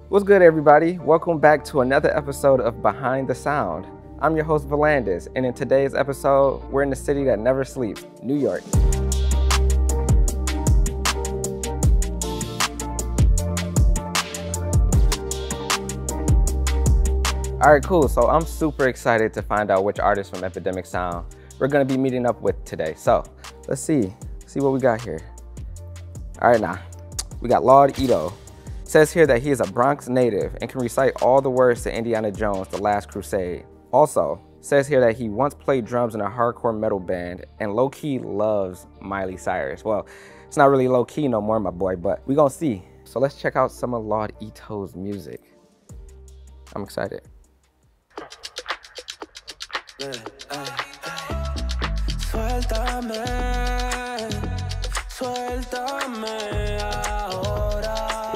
What's good, everybody? Welcome back to another episode of Behind the Sound. I'm your host, Volandis, and in today's episode, we're in the city that never sleeps, New York. All right, cool. So I'm super excited to find out which artists from Epidemic Sound we're gonna be meeting up with today. So let's see what we got here. All right, now we got Lord Ito. Says here that he is a Bronx native and can recite all the words to Indiana Jones' The Last Crusade. Also, says here that he once played drums in a hardcore metal band and low-key loves Miley Cyrus. Well, it's not really low-key no more, my boy, but we gonna see. So let's check out some of Lord Ito's music. I'm excited.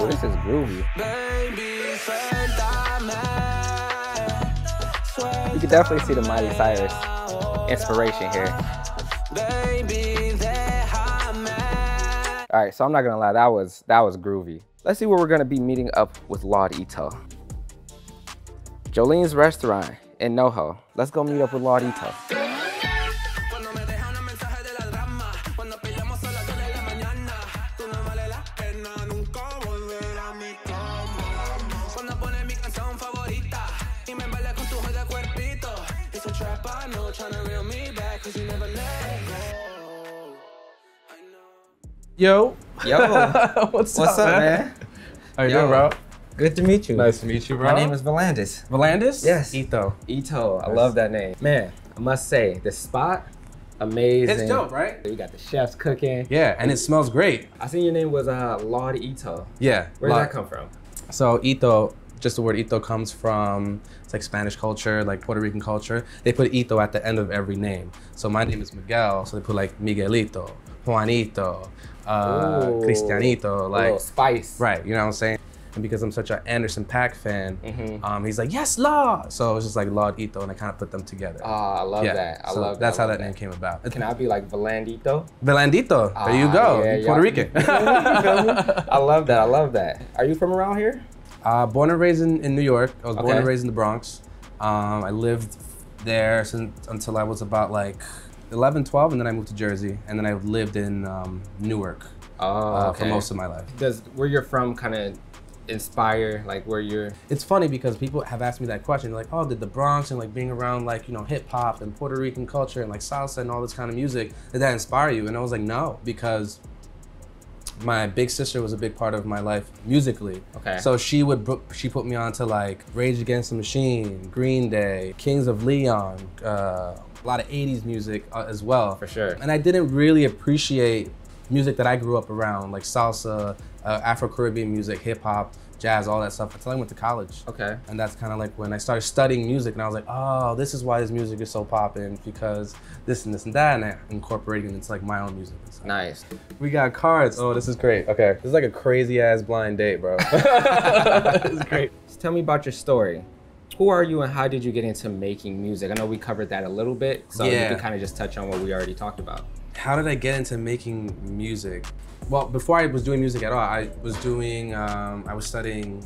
Ooh, this is groovy. You can definitely see the Miley Cyrus inspiration here. All right, so I'm not gonna lie, that was groovy. Let's see where we're gonna be meeting up with Lord Ito. Jolene's Restaurant in NoHo. Let's go meet up with Lord Ito. Yo. What's up, man? How you doing, bro? Good to meet you. Nice to meet you, bro. My name is Volandis. Volandis? Yes. Ito. Ito. I love that name. Man, I must say, the spot, amazing. It's dope, right? You got the chefs cooking. Yeah, and it smells great. I seen your name was Lord Ito. Yeah. Where did that come from? So Ito, just the word Ito comes from, it's like Spanish culture, like Puerto Rican culture. They put Ito at the end of every name. So my name is Miguel, so they put like Miguelito, Juanito, Cristianito, like. A little spice. Right, you know what I'm saying? And because I'm such an Anderson .Paak fan, he's like, yes, Lord! So it's just like Lord Ito, and I kind of put them together. Oh, I love that. I love that. That's how that name came about. Can I be like Volandito? Volandito, there you go. Yeah, Puerto Rican. You feel me? I love that. I love that. Are you from around here? Born and raised in New York. I was born and Okay. raised in the Bronx. I lived there until I was about like 11, 12, and then I moved to Jersey, and then I lived in Newark for most of my life. Does where you're from kind of inspire like where you're? It's funny because people have asked me that question. They're like, oh, did the Bronx and like being around like, you know, hip hop and Puerto Rican culture and like salsa and all this kind of music, did that inspire you? And I was like, no, because my big sister was a big part of my life musically. Okay. So she put me on to like Rage Against the Machine, Green Day, Kings of Leon, a lot of 80s music as well. For sure. And I didn't really appreciate music that I grew up around, like salsa, Afro-Caribbean music, hip hop, jazz, all that stuff, until I went to college. Okay. And that's kind of like when I started studying music, and I was like, oh, this is why this music is so poppin', because this and this and that, and I incorporated it into like my own music. Nice. We got cards. Oh, this is great. Okay. This is like a crazy ass blind date, bro. This is great. Just tell me about your story. Who are you and how did you get into making music? I know we covered that a little bit, so you can kind of just touch on what we already talked about. How did I get into making music? Well, before I was doing music at all, I was doing, I was studying,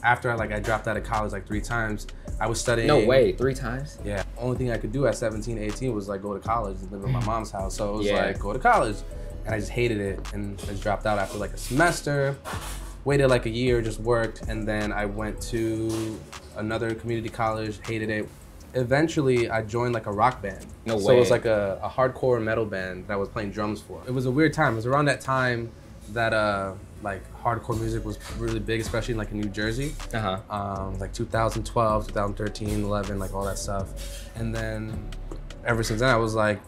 after I dropped out of college like 3 times, I was studying. No way, 3 times? Yeah. Only thing I could do at 17, 18 was like go to college and live in my mom's house. So it was like, go to college. And I just hated it and I just dropped out after like a semester, waited like a year, just worked. And then I went to another community college, hated it. Eventually, I joined like a rock band. No way. So it was like a hardcore metal band that I was playing drums for. It was a weird time. It was around that time that like hardcore music was really big, especially like in New Jersey. Like 2012, 2013, 11, like all that stuff. And then ever since then, I was like,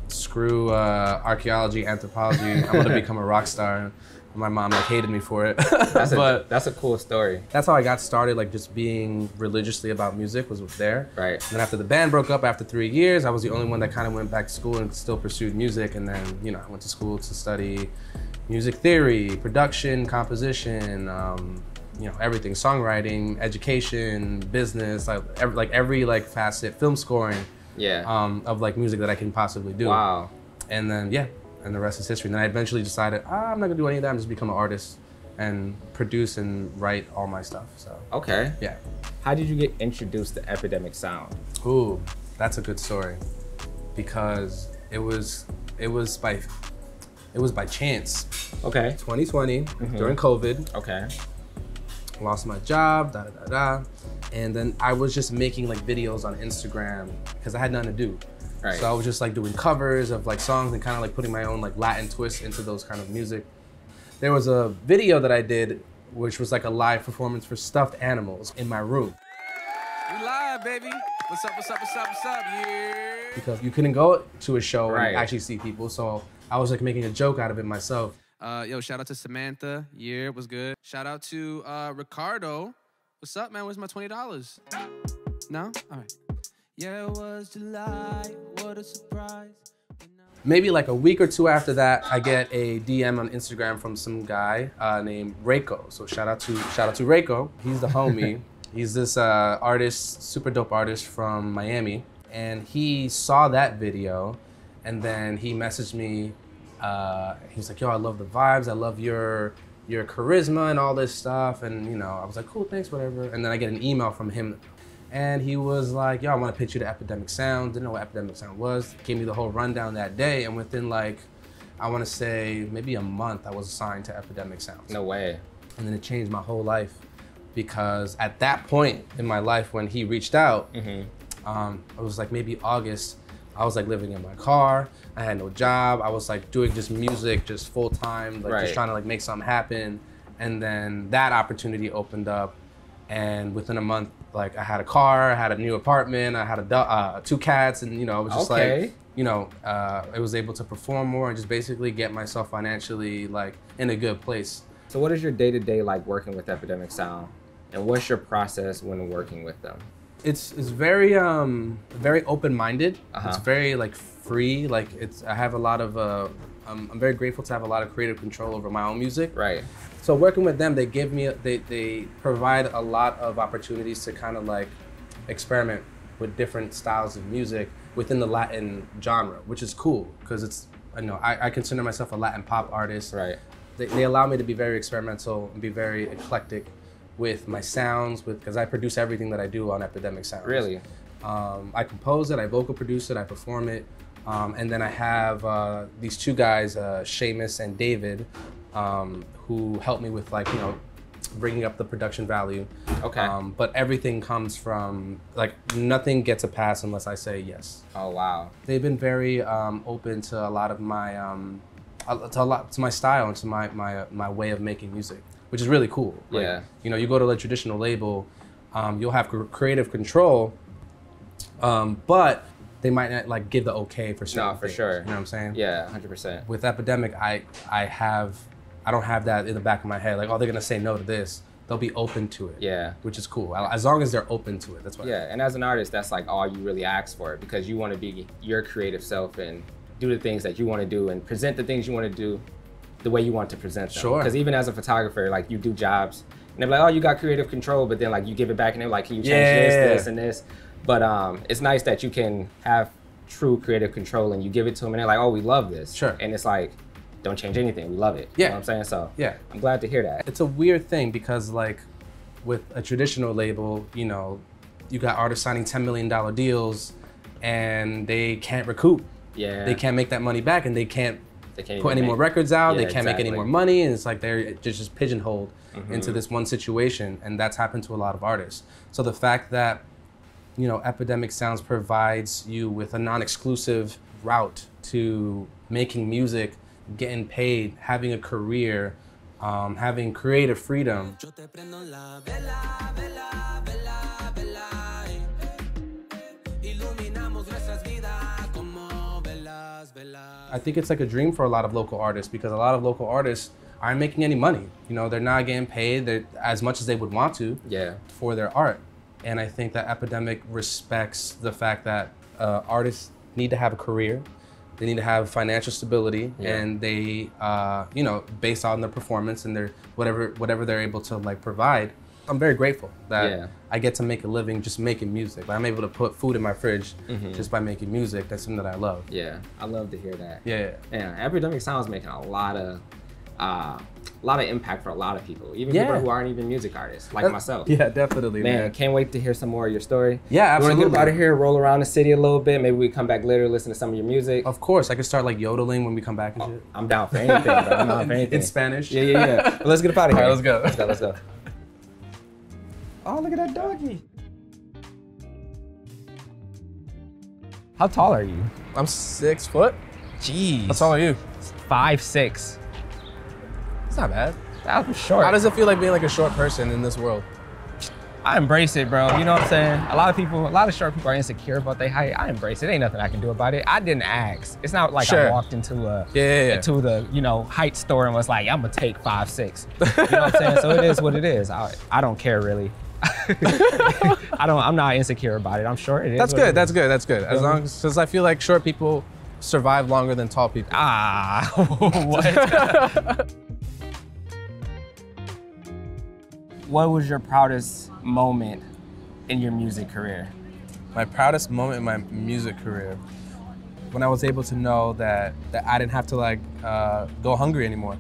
screw archaeology, anthropology. I'm gonna become a rock star. My mom like hated me for it. That's a cool story. That's how I got started, like just being religiously about music was there. Right. And then after the band broke up after 3 years, I was the only one that kind of went back to school and still pursued music. And then, you know, I went to school to study music theory, production, composition, you know, everything, songwriting, education, business, like every facet, film scoring. Yeah. Of like music that I can possibly do. Wow. And then, yeah. And the rest is history. And then I eventually decided, I'm not gonna do any of that, I'm just become an artist. and produce and write all my stuff. So okay. yeah. How did you get introduced to Epidemic Sound? Ooh, that's a good story, because it was by chance. Okay. 2020 during COVID. Okay. Lost my job, and then I was just making like videos on Instagram because I had nothing to do. Right. So I was just like doing covers of like songs and kind of like putting my own like Latin twist into those kind of music. There was a video that I did which was like a live performance for stuffed animals in my room. You live, baby. What's up, what's up, what's up, what's up? Yeah. Because you couldn't go to a show Right. and actually see people, so I was like making a joke out of it myself. Yo, shout out to Samantha. Yeah, it was good. Shout out to Ricardo. What's up, man? Where's my $20? No? All right. Yeah, it was July. What a surprise. Maybe like a week or two after that, I get a DM on Instagram from some guy named Reiko. So shout out to Reiko. He's the homie. He's this artist, super dope artist from Miami. And he saw that video, and then he messaged me. He was like, yo, I love the vibes. I love your charisma and all this stuff. And you know, I was like, cool, thanks, whatever. And then I get an email from him. And he was like, yo, I want to pitch you to Epidemic Sound. Didn't know what Epidemic Sound was. Gave me the whole rundown that day. And within like, I want to say maybe a month, I was assigned to Epidemic Sound. No way. And then it changed my whole life, because at that point in my life when he reached out, it was like maybe August. I was like living in my car. I had no job. I was like doing just music, just full time, like just trying to like make something happen. And then that opportunity opened up. And within a month, like I had a car, I had a new apartment, I had 2 cats, and you know, it was just like, you know, I was able to perform more and just basically get myself financially like in a good place. So what is your day-to-day like working with Epidemic Sound? And what's your process when working with them? It's very open-minded. It's very like free. Like I have a lot of I'm very grateful to have a lot of creative control over my own music. Right. So working with them, they provide a lot of opportunities to kind of like experiment with different styles of music within the Latin genre, which is cool because it's, you know, I consider myself a Latin pop artist. Right. They allow me to be very experimental and be very eclectic with my sounds, because I produce everything that I do on Epidemic Sound. Really? I compose it, I vocal produce it, I perform it, and then I have these 2 guys, Seamus and David, who help me with like, you know, bringing up the production value. Okay. But everything comes from, like, nothing gets a pass unless I say yes. Oh, wow. They've been very open to a lot of my, to my style and to my way of making music, which is really cool. Like, yeah. You know, you go to a traditional label, you'll have creative control, but they might not like give the okay for certain No, for things, sure. You know what I'm saying? Yeah, 100%. With Epidemic, I don't have that in the back of my head. Like, oh, they're gonna say no to this. They'll be open to it. Yeah. Which is cool. As long as they're open to it, that's what. Yeah, and as an artist, that's like all you really ask for, because you want to be your creative self and do the things that you want to do and present the things you want to do the way you want to present them. Sure. Because even as a photographer, like you do jobs and they're like, oh, you got creative control, but then like you give it back and they're like, can you change this, and this? But it's nice that you can have true creative control and you give it to them and they're like, oh, we love this. Sure. And it's like, don't change anything, we love it. Yeah. You know what I'm saying? So yeah, I'm glad to hear that. It's a weird thing because like with a traditional label, you know, you got artists signing $10 million deals and they can't recoup. Yeah. They can't make that money back, and they can't put any more records out. Yeah, they can't make any more money, and it's like they're just pigeonholed into this one situation, and that's happened to a lot of artists. So the fact that, you know, Epidemic Sounds provides you with a non-exclusive route to making music, getting paid, having a career, having creative freedom. I think it's like a dream for a lot of local artists, because a lot of local artists aren't making any money. You know, they're not getting paid as much as they would want to for their art. And I think that Epidemic respects the fact that artists need to have a career, they need to have financial stability, and they, you know, based on their performance and their whatever they're able to like provide. I'm very grateful that I get to make a living just making music. Like, I'm able to put food in my fridge just by making music. That's something that I love. Yeah, I love to hear that. Yeah. Yeah, Epidemic Sound's making a lot of a lot of impact for a lot of people, even people who aren't even music artists, like myself. Yeah, definitely, man. Can't wait to hear some more of your story. Yeah, absolutely. You want to get out of here, roll around the city a little bit? Maybe we come back later, listen to some of your music. Of course, I could start like yodeling when we come back and shit. I'm down for anything, bro. I'm down for anything. In Spanish? Yeah. But let's get up out of here. All right, let's go. Let's go. Oh, look at that doggy. How tall are you? I'm 6 foot. Jeez. How tall are you? 5'6". It's not bad. That was short. How does it feel like being like a short person in this world? I embrace it, bro. You know what I'm saying? A lot of short people are insecure about their height. I embrace it. Ain't nothing I can do about it. I didn't ask. It's not like I walked into into the height store and was like, I'm gonna take 5'6". You know what I'm saying? So it is what it is. I don't care really. I'm not insecure about it. I'm short. That's good. That's good. As long as, because I feel like short people survive longer than tall people. What? What was your proudest moment in your music career? My proudest moment in my music career, when I was able to know that I didn't have to like go hungry anymore.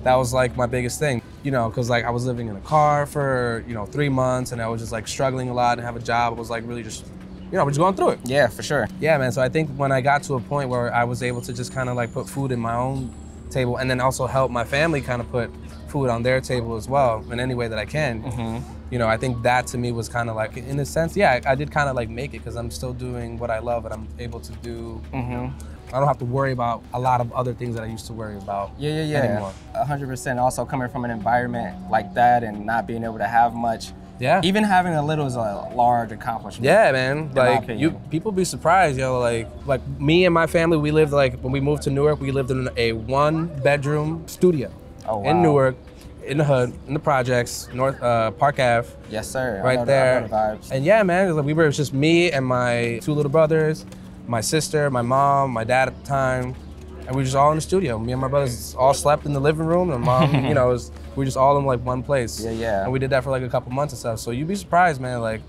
That was like my biggest thing, you know, because like I was living in a car for 3 months and I was just like struggling a lot and have a job. I was like really just, we're just going through it. Yeah, for sure. Yeah, man. So I think when I got to a point where I was able to just kind of like put food in my own table and then also help my family kind of put food on their table as well in any way that I can. I think that to me was kind of like, in a sense, I did kind of like make it because I'm still doing what I love and I'm able to do. I don't have to worry about a lot of other things that I used to worry about anymore. 100%. Also coming from an environment like that and not being able to have much. Yeah. Even having a little is a large accomplishment. Yeah, man. Like people be surprised, like me and my family, we lived when we moved to Newark, we lived in a 1-bedroom studio in Newark, in the hood, in the projects, North Park Ave. Yes, sir. Right there. I know the vibes. And yeah, man, it was just me and my 2 little brothers, my sister, my mom, my dad at the time, and we were just all in the studio. Me and my brothers all slept in the living room, and mom, we were just all in like one place. Yeah. And we did that for like a couple months and stuff. So you'd be surprised, man. Like,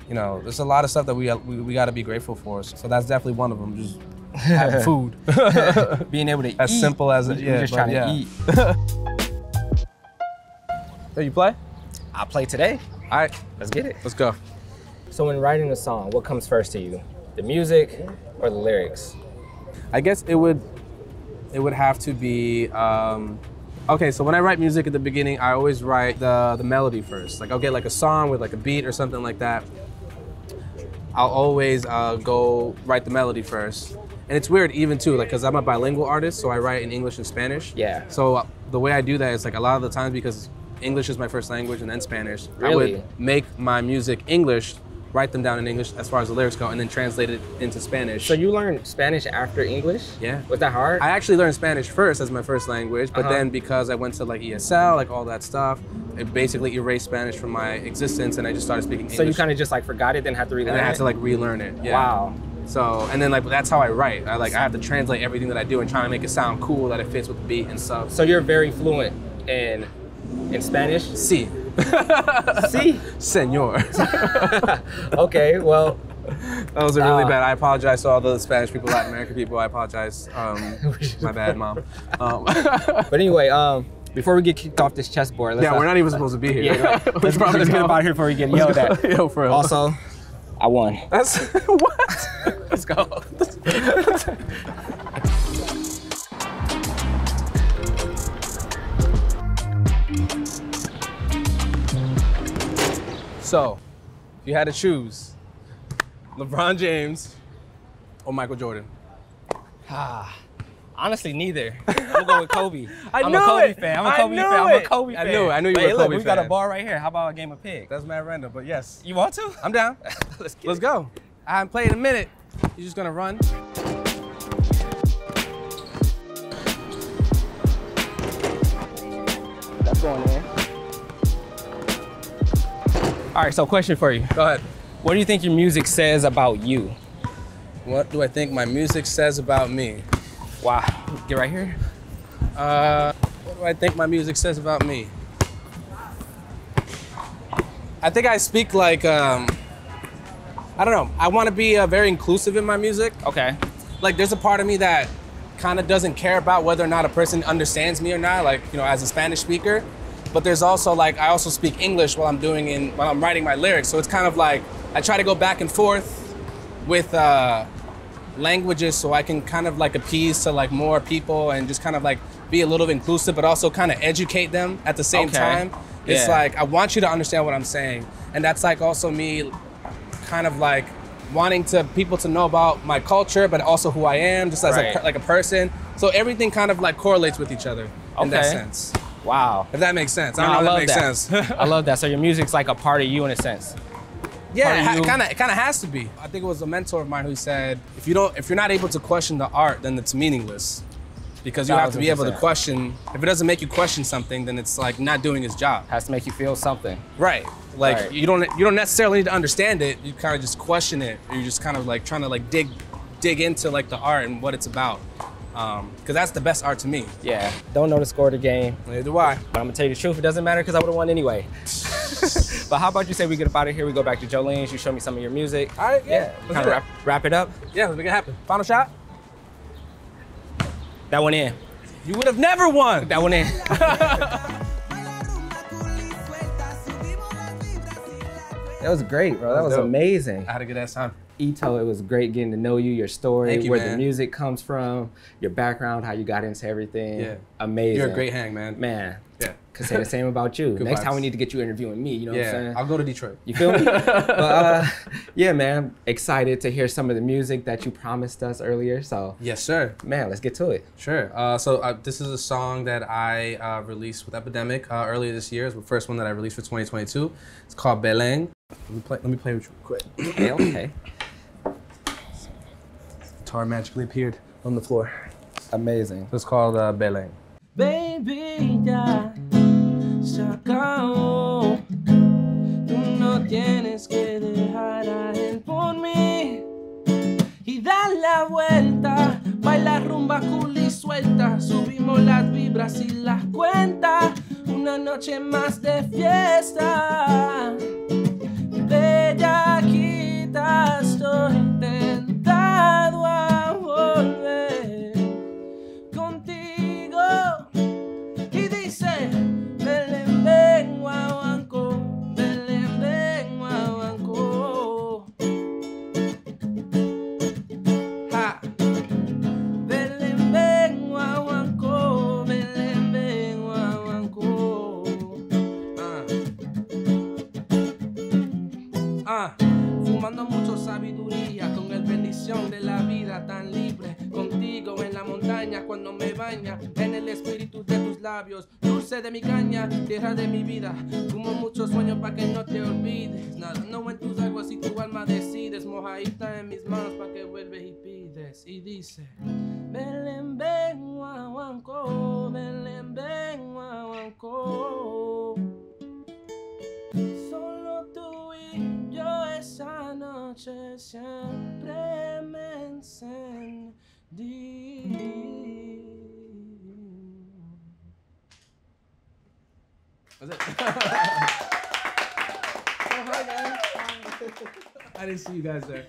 there's a lot of stuff that we got to be grateful for. So that's definitely one of them. Just having food, being able to eat. As simple as it. Just trying to eat. So you play? I play today. All right, let's get it. Let's go. So when writing a song, what comes first to you? The music or the lyrics? I guess it would have to be, okay, so when I write music at the beginning, I always write the melody first. Like I'll get like a song with like a beat or something like that. I'll always go write the melody first. And it's weird even too, like, cause I'm a bilingual artist, so I write in English and Spanish. Yeah. So the way I do that is like a lot of the times, because English is my first language and then Spanish, really? I would make my music English, write them down in English as far as the lyrics go, and then translate it into Spanish. So you learned Spanish after English? Yeah. Was that hard? I actually learned Spanish first as my first language, but then because I went to like ESL, like all that stuff, it basically erased Spanish from my existence, and I just started speaking English. So you kind of just like forgot it, then had to relearn it? And I had to like relearn it. Yeah. Wow. So, and then like that's how I write. I have to translate everything that I do and try to make it sound cool, that it fits with the beat and stuff. So you're very fluent in Spanish? Sí. Sí? Señor. Okay, well. That was really bad. I apologize to all the Spanish people, Latin American people. I apologize. My bad, Mom. But anyway, before we get kicked off this chessboard, we're not even supposed to be here. Yeah, let's get out here before we get yelled at. Yo, for real. Also, I won. That's what? Let's go. So, if you had to choose LeBron James or Michael Jordan? Honestly, neither. I'm gonna go with Kobe. I'm a Kobe fan. I'm a Kobe fan. I knew you were a Kobe fan. We got a ball right here. How about a game of pig? That's mad random, but yes. You want to? I'm down. Let's go. I haven't played in a minute. You're just gonna run. That's going in. All right, so question for you. Go ahead. What do you think your music says about you? What do I think my music says about me? Wow, get right here. What do I think my music says about me? I think I speak like, I don't know. I want to be very inclusive in my music. Okay. Like there's a part of me that kind of doesn't care about whether or not a person understands me or not, like, you know, as a Spanish speaker. But there's also like, I also speak English while I'm writing my lyrics. So it's kind of like, I try to go back and forth with languages so I can kind of like appease to like more people and just kind of like be a little inclusive, but also kind of educate them at the same time. It's like, I want you to understand what I'm saying. And that's like also me kind of like wanting people to know about my culture, but also who I am, just as like a person. So everything kind of like correlates with each other in that sense. Wow. If that makes sense. I don't know if that makes sense. I love that. So your music's like a part of you in a sense. Yeah, it kind of has to be. I think it was a mentor of mine who said, if you're not able to question the art, then it's meaningless. Because you have to be able to question. If it doesn't make you question something, then it's like not doing its job. Has to make you feel something. Right. Like you don't necessarily need to understand it. You kind of just question it. Or you're just kind of like trying to like dig into like the art and what it's about. Because that's the best art to me. Yeah. Don't know the score of the game. Neither do I. But I'm gonna tell you the truth, it doesn't matter because I would have won anyway. But how about you say we get up out of here, we go back to Jolene's, you show me some of your music. All right, yeah. Kind of wrap it up. Yeah, let's make it happen. Final shot. That one in. You would have never won. That one in. That was great, bro. That was amazing. I had a good ass time. Ito, it was great getting to know you, your story, Thank you, where man. the music comes from, your background, how you got into everything. Yeah. Amazing. You're a great hang, man. Man. Yeah. Could say the same about you. Good Next vibes. time we need to get you interviewing me, you know what I'm saying? I'll go to Detroit. You feel me? But yeah, man, excited to hear some of the music that you promised us earlier. So Yes, sir. man, let's get to it. Sure. So this is a song that I released with Epidemic earlier this year. It's the first one that I released for 2022. It's called Beleng. Let me play with you real quick. Okay. Guitar magically appeared on the floor. Amazing. So it's called Beleng. Baby, ya se acabó. Tú no tienes que dejar a él por mí y dar la vuelta. Baila rumba cool y suelta. Subimos las vibras y las cuentas. Una noche más de fiesta. Bellaquita, estoy tentado a volver contigo. Y dice, Belén, ven, guaguancó, Belén, ven, guaguancó. Ja. Belén, ven, guaguancó, Belén, ven, guaguancó. Fumando mucho sabiduría con el bendición de la vida tan libre. Contigo en la montaña cuando me baña en el espíritu de tus labios. Dulce de mi caña, tierra de mi vida. Fumo muchos sueños para que no te olvides. Nadando en tus aguas y tu alma decides. Mojadita en mis manos para que vuelves y pides. Y dice, Belén, ven, guaguancó, Belén, ven, guaguancó. Solo tú y yo esa noche siempre me encendí. Was it? I didn't see you guys there.